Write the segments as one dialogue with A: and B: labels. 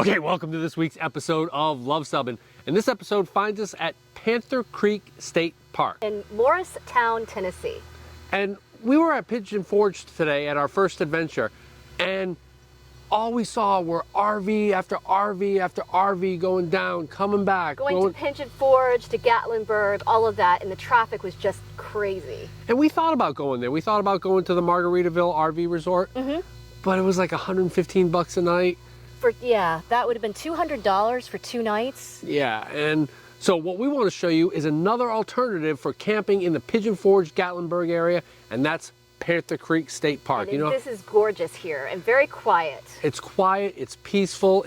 A: Okay, welcome to this week's episode of Luv Subbin. And this episode finds us at Panther Creek State Park
B: in Morristown, Tennessee.
A: And we were at Pigeon Forge today at our first adventure, and all we saw were RV after RV after RV going down, coming back.
B: Going to Pigeon Forge, to Gatlinburg, all of that, and the traffic was just crazy.
A: And we thought about going there. We thought about going to the Margaritaville RV resort, but it was like 115 bucks a night.
B: Yeah, that would have been $200 for 2 nights.
A: Yeah, and so what we want to show you is another alternative for camping in the Pigeon Forge, Gatlinburg area, and that's Panther Creek State Park.
B: And this is gorgeous here and very quiet.
A: It's quiet, it's peaceful,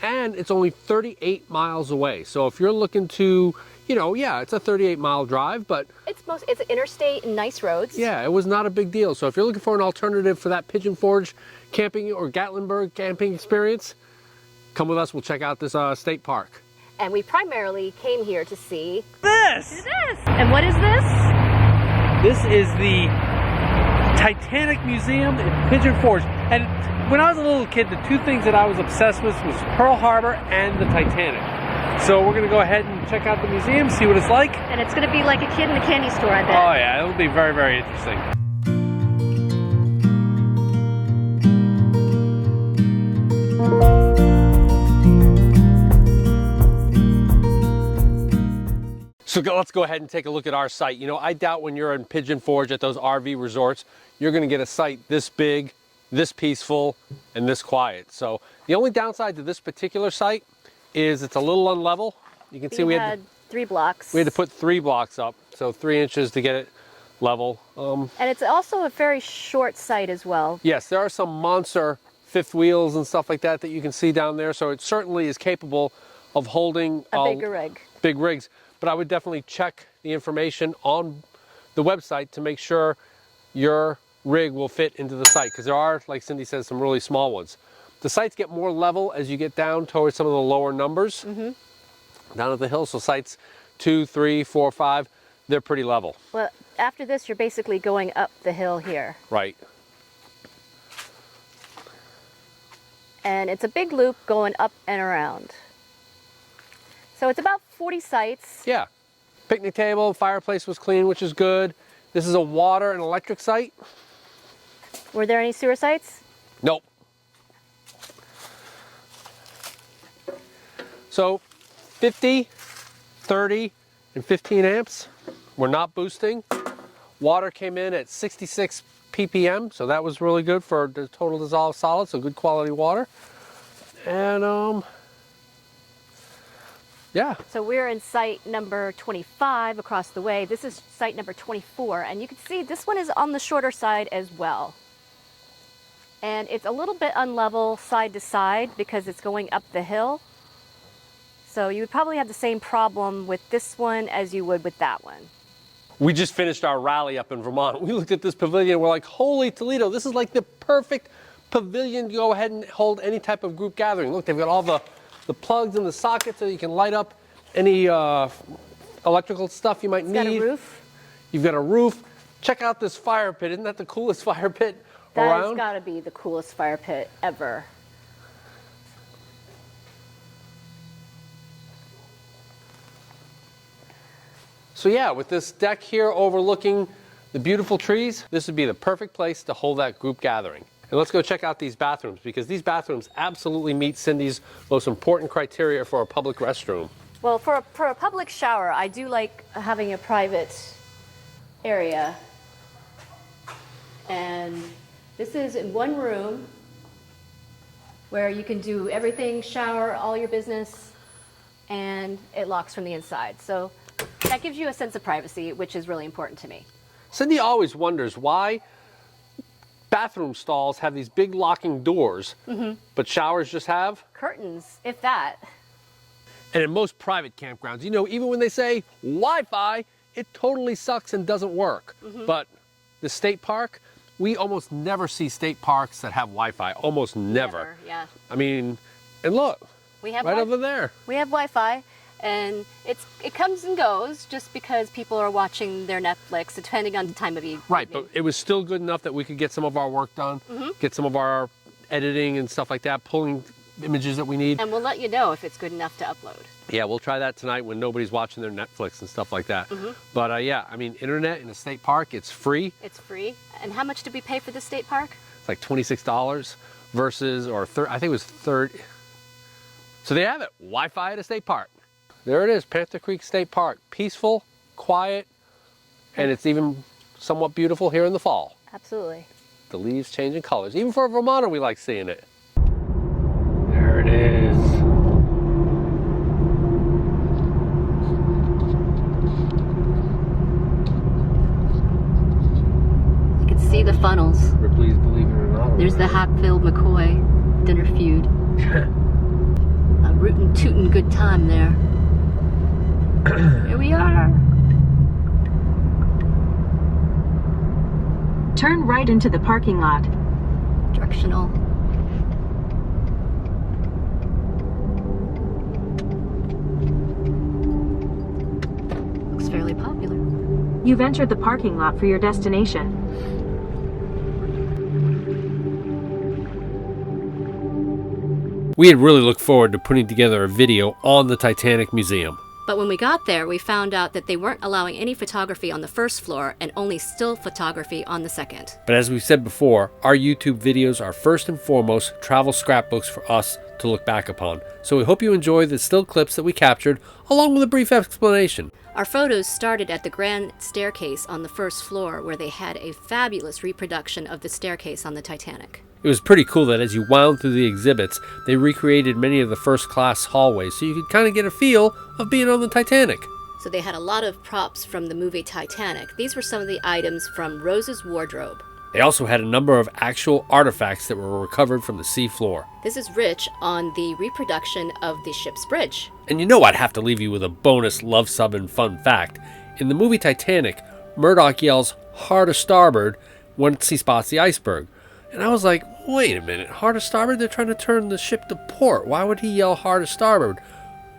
A: and it's only 38 miles away. So if you're looking to, it's a 38-mile drive, but
B: it's interstate and nice roads.
A: Yeah, it was not a big deal. So if you're looking for an alternative for that Pigeon Forge camping or Gatlinburg camping experience, come with us. We'll check out this state park.
B: And we primarily came here to see
A: this.
B: And what is this?
A: This is the Titanic Museum in Pigeon Forge. And when I was a little kid, the two things that I was obsessed with was Pearl Harbor and the Titanic. So we're going to go ahead and check out the museum, see what it's like.
B: And it's going to be like a kid in the candy store, I bet.
A: Oh yeah, it'll be very, very interesting. So let's go ahead and take a look at our site. I doubt when you're in Pigeon Forge at those RV resorts, you're going to get a site this big, this peaceful, and this quiet. So the only downside to this particular site is it's a little unlevel. You can see we had
B: 3 blocks.
A: We had to put 3 blocks up, so 3 inches to get it level.
B: And it's also a very short site as well.
A: Yes, there are some monster fifth wheels and stuff like that that you can see down there, so it certainly is capable of holding
B: a bigger rig.
A: Big rigs. But I would definitely check the information on the website to make sure your rig will fit into the site, because there are, like Cindy says, some really small ones. The sites get more level as you get down towards some of the lower numbers down at the hill. So sites 2, 3, 4, 5, they're pretty level.
B: Well, after this, you're basically going up the hill here.
A: Right.
B: And it's a big loop going up and around. So it's about 40 sites.
A: Yeah. Picnic table, fireplace was clean, which is good. This is a water and electric site.
B: Were there any sewer sites?
A: Nope. So 50, 30, and 15 amps. We're not boosting. Water came in at 66 ppm, so that was really good for the total dissolved solid, so good quality water. And yeah.
B: So we're in site number 25 across the way. This is site number 24, and you can see this one is on the shorter side as well. And it's a little bit unlevel side to side because it's going up the hill. So you would probably have the same problem with this one as you would with that one.
A: We just finished our rally up in Vermont. We looked at this pavilion and we're like, holy Toledo, this is like the perfect pavilion to go ahead and hold any type of group gathering. Look, they've got all the plugs in the sockets so you can light up any electrical stuff you might need.
B: It's got a roof.
A: You've got a roof. Check out this fire pit. Isn't that the coolest fire pit around?
B: That has got to be the coolest fire pit ever.
A: So yeah, with this deck here overlooking the beautiful trees, this would be the perfect place to hold that group gathering. And let's go check out these bathrooms, because these bathrooms absolutely meet Cindy's most important criteria for a public restroom.
B: Well, for a public shower, I do like having a private area. And this is in one room where you can do everything, shower, all your business, and it locks from the inside. So that gives you a sense of privacy, which is really important to me.
A: Cindy always wonders why bathroom stalls have these big locking doors, but showers just have
B: curtains, if that.
A: And in most private campgrounds, even when they say Wi-Fi, it totally sucks and doesn't work. But the state park, we almost never see state parks that have Wi-Fi. Almost never.
B: Yeah.
A: I mean, and look,
B: we have
A: right over there.
B: We have Wi-Fi. And it comes and goes just because people are watching their Netflix, depending on the time of evening.
A: Right, but it was still good enough that we could get some of our work done, get some of our editing and stuff like that, pulling images that we need.
B: And we'll let you know if it's good enough to upload.
A: Yeah, we'll try that tonight when nobody's watching their Netflix and stuff like that. But yeah, I mean, internet in a state park, it's free.
B: It's free. And how much did we pay for the state park?
A: It's like $26 versus, or I think it was 30. So there you have it, Wi-Fi at a state park. There it is, Panther Creek State Park. Peaceful, quiet, and it's even somewhat beautiful here in the fall.
B: Absolutely.
A: The leaves changing colors. Even for a Vermonter, we like seeing it. There it is.
B: You can see the funnels.
A: Ripley's Believe It or Not.
B: There's the Hatfield-McCoy dinner feud. A rootin' tootin' good time there. Here we are.
C: Turn right into the parking lot.
B: Directional. Looks fairly popular.
C: You've entered the parking lot for your destination.
A: We had really looked forward to putting together a video on the Titanic Museum.
B: But when we got there, we found out that they weren't allowing any photography on the first floor and only still photography on the second.
A: But as we've said before, our YouTube videos are first and foremost travel scrapbooks for us to look back upon. So we hope you enjoy the still clips that we captured, along with a brief explanation.
B: Our photos started at the grand staircase on the first floor, where they had a fabulous reproduction of the staircase on the Titanic.
A: It was pretty cool that as you wound through the exhibits, they recreated many of the first class hallways, so you could kind of get a feel of being on the Titanic.
B: So they had a lot of props from the movie Titanic. These were some of the items from Rose's wardrobe.
A: They also had a number of actual artifacts that were recovered from the sea floor.
B: This is rich on the reproduction of the ship's bridge.
A: And you know I'd have to leave you with a bonus Luv Subbin fun fact. In the movie Titanic, Murdoch yells hard to starboard once he spots the iceberg. And I was like, wait a minute, hard to starboard? They're trying to turn the ship to port. Why would he yell hard to starboard?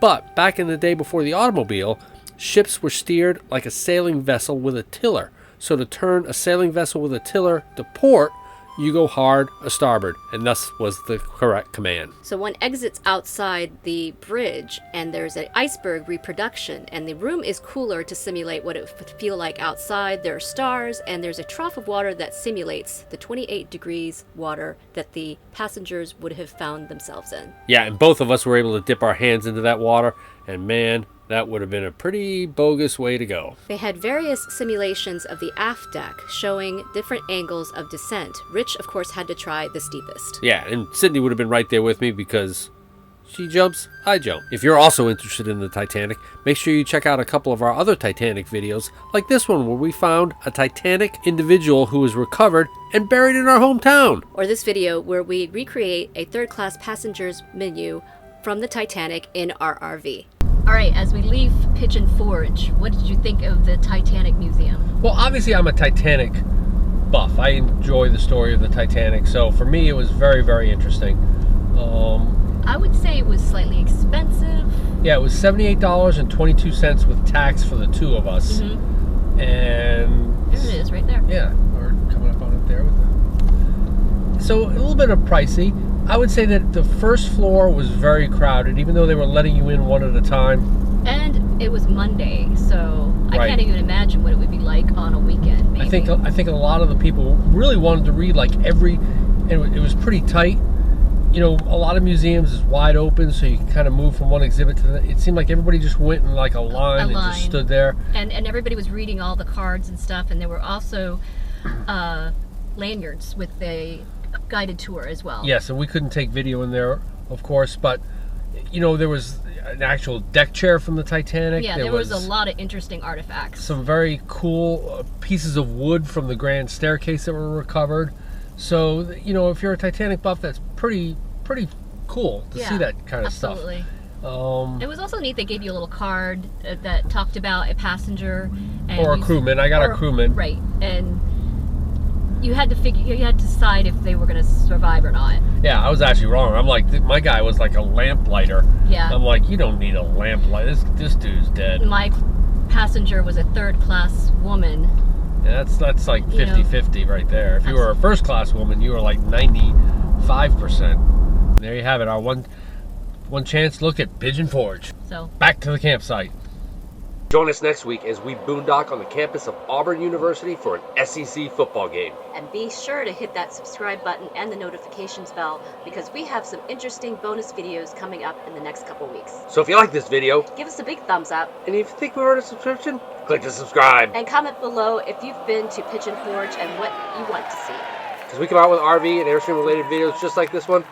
A: But back in the day before the automobile, ships were steered like a sailing vessel with a tiller. So to turn a sailing vessel with a tiller to port, you go hard a starboard, and thus was the correct command.
B: So one exits outside the bridge, and there's an iceberg reproduction, and the room is cooler to simulate what it would feel like outside. There are stars, and there's a trough of water that simulates the 28 degrees water that the passengers would have found themselves in.
A: Yeah, and both of us were able to dip our hands into that water, and man, that would have been a pretty bogus way to go.
B: They had various simulations of the aft deck showing different angles of descent. Rich, of course, had to try the steepest.
A: Yeah, and Sydney would have been right there with me because she jumps, I jump. If you're also interested in the Titanic, make sure you check out a couple of our other Titanic videos, like this one where we found a Titanic individual who was recovered and buried in our hometown.
B: Or this video where we recreate a third-class passenger's menu from the Titanic in our RV. All right, as we leave Pigeon Forge, what did you think of the Titanic Museum?
A: Well, obviously I'm a Titanic buff. I enjoy the story of the Titanic, so for me it was very, very interesting.
B: I would say it was slightly expensive.
A: Yeah, it was $78.22 with tax for the two of us. And
B: There it is, right there.
A: yeah, we're coming up on it there with the... So a little bit of pricey. I would say that the first floor was very crowded, even though they were letting you in one at a time.
B: And it was Monday, so I
A: Right.
B: can't even imagine what it would be like on a weekend. Maybe.
A: I think a lot of the people really wanted to read like every, and it was pretty tight. You know, a lot of museums is wide open, so you can kind of move from one exhibit to the. It seemed like everybody just went in like a line and just stood there.
B: And everybody was reading all the cards and stuff, and there were also lanyards with a guided tour as well.
A: Yes, and we couldn't take video in there, of course, but you know, there was an actual deck chair from the Titanic.
B: Yeah, there was a lot of interesting artifacts.
A: Some very cool pieces of wood from the grand staircase that were recovered. So, you know, if you're a Titanic buff, that's pretty cool to see that kind of stuff.
B: Absolutely. It was also neat. They gave you a little card that talked about a passenger
A: or a crewman. I got a crewman.
B: Right, and you had to decide if they were going to survive or not.
A: Yeah, I was actually wrong. I'm like, my guy was like a lamplighter.
B: Yeah.
A: I'm like, you don't need a lamplighter. This dude's dead.
B: My passenger was a third-class woman.
A: Yeah, that's like 50-50 right there. If you were a first-class woman, you were like 95%. There you have it, our one chance look at Pigeon Forge.
B: So
A: Back to the campsite. Join us next week as we boondock on the campus of Auburn University for an SEC football game.
B: and be sure to hit that subscribe button and the notifications bell because we have some interesting bonus videos coming up in the next couple weeks.
A: So if you like this video,
B: Give us a big thumbs up
A: and if you think we earned a subscription, click to subscribe.
B: and comment below if you've been to Pigeon Forge and what you want to see.
A: Because we come out with RV and Airstream related videos just like this one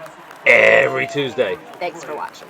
A: every Tuesday.
B: Thanks for watching.